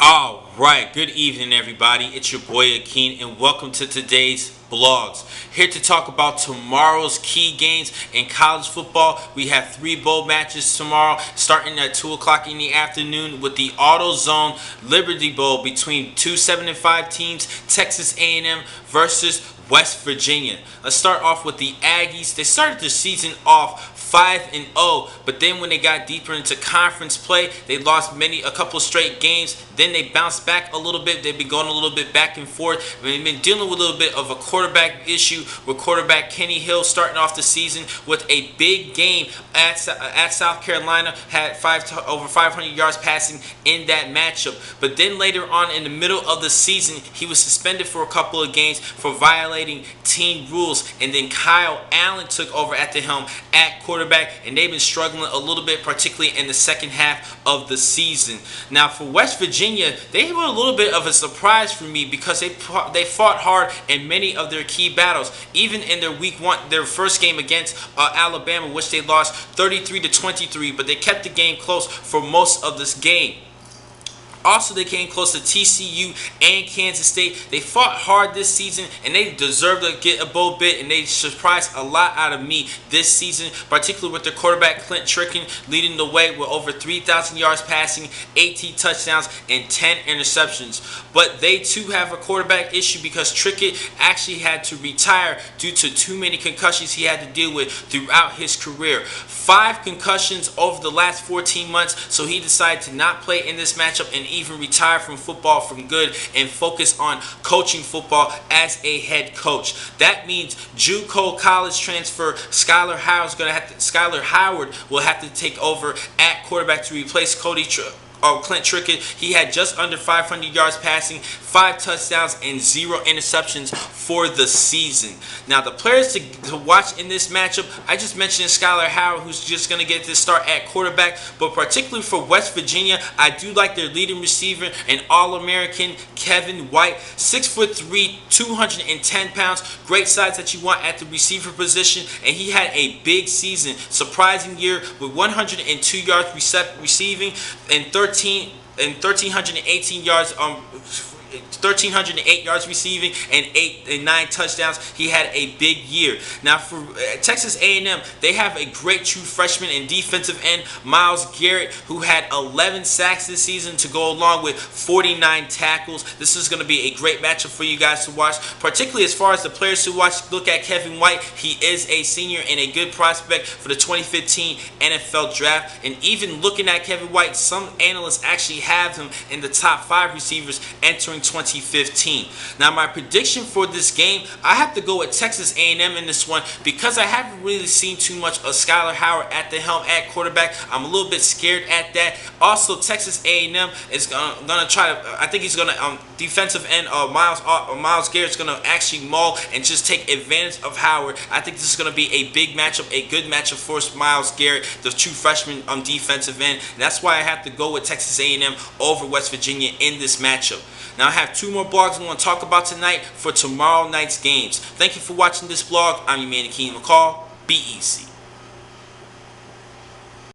Alright, good evening everybody. It's your boy Akeen and welcome to today's blogs. Here to talk about tomorrow's key games in college football. We have 3 bowl matches tomorrow starting at 2 o'clock in the afternoon with the AutoZone Liberty Bowl between two 7-5 teams, Texas A&M versus West Virginia. Let's start off with the Aggies. They started the season off 5-0, but then when they got deeper into conference play, they lost a couple straight games. Then they bounced back a little bit. They've been going a little bit back and forth. They've been dealing with a little bit of a quarterback issue with quarterback Kenny Hill starting off the season with a big game at South Carolina. Had over 500 yards passing in that matchup. But then later on in the middle of the season, he was suspended for a couple of games for violating team rules. And then Kyle Allen took over at the helm at quarterback, and they've been struggling a little bit, particularly in the second half of the season. Now for West Virginia, they were a little bit of a surprise for me because they fought hard in many of their key battles, even in their week 1, their first game against Alabama, which they lost 33-23, but they kept the game close for most of this game. Also, they came close to TCU and Kansas State. They fought hard this season, and they deserve to get a bowl bid, and they surprised a lot out of me this season, particularly with their quarterback Clint Trickett leading the way with over 3,000 yards passing, 18 touchdowns, and 10 interceptions. But they too have a quarterback issue because Trickett actually had to retire due to too many concussions he had to deal with throughout his career. 5 concussions over the last 14 months, so he decided to not play in this matchup and even retire from football from good and focus on coaching football as a head coach. That means JUCO college transfer Skyler Howard will have to take over at quarterback to replace Clint Trickett. He had just under 500 yards passing, 5 touchdowns, and 0 interceptions for the season. Now, the players to watch in this matchup, I just mentioned Skyler Howard, who's just going to get this start at quarterback, but particularly for West Virginia, I do like their leading receiver and All-American Kevin White, 6'3", 210 pounds, great size that you want at the receiver position, and he had a big season, surprising year with 102 yards receiving and 1,318 yards 1,308 yards receiving and 9 touchdowns. He had a big year. Now for Texas A&M, they have a great true freshman and defensive end, Myles Garrett, who had 11 sacks this season to go along with 49 tackles. This is going to be a great matchup for you guys to watch, particularly as far as the players to watch. Look at Kevin White. He is a senior and a good prospect for the 2015 NFL Draft. And even looking at Kevin White, some analysts actually have him in the top 5 receivers entering 2015. Now my prediction for this game, I have to go with Texas A&M in this one because I haven't really seen too much of Skyler Howard at the helm at quarterback. I'm a little bit scared at that. Also, Texas A&M is gonna try to, I think he's gonna defensive end Myles Garrett's gonna actually maul and just take advantage of Howard. I think this is gonna be a big matchup, a good matchup for Myles Garrett, the true freshman defensive end. And that's why I have to go with Texas A&M over West Virginia in this matchup. Now I have 2 more blogs I'm going to talk about tonight for tomorrow night's games. Thank you for watching this blog. I'm your man, Akeem McCall. Be easy.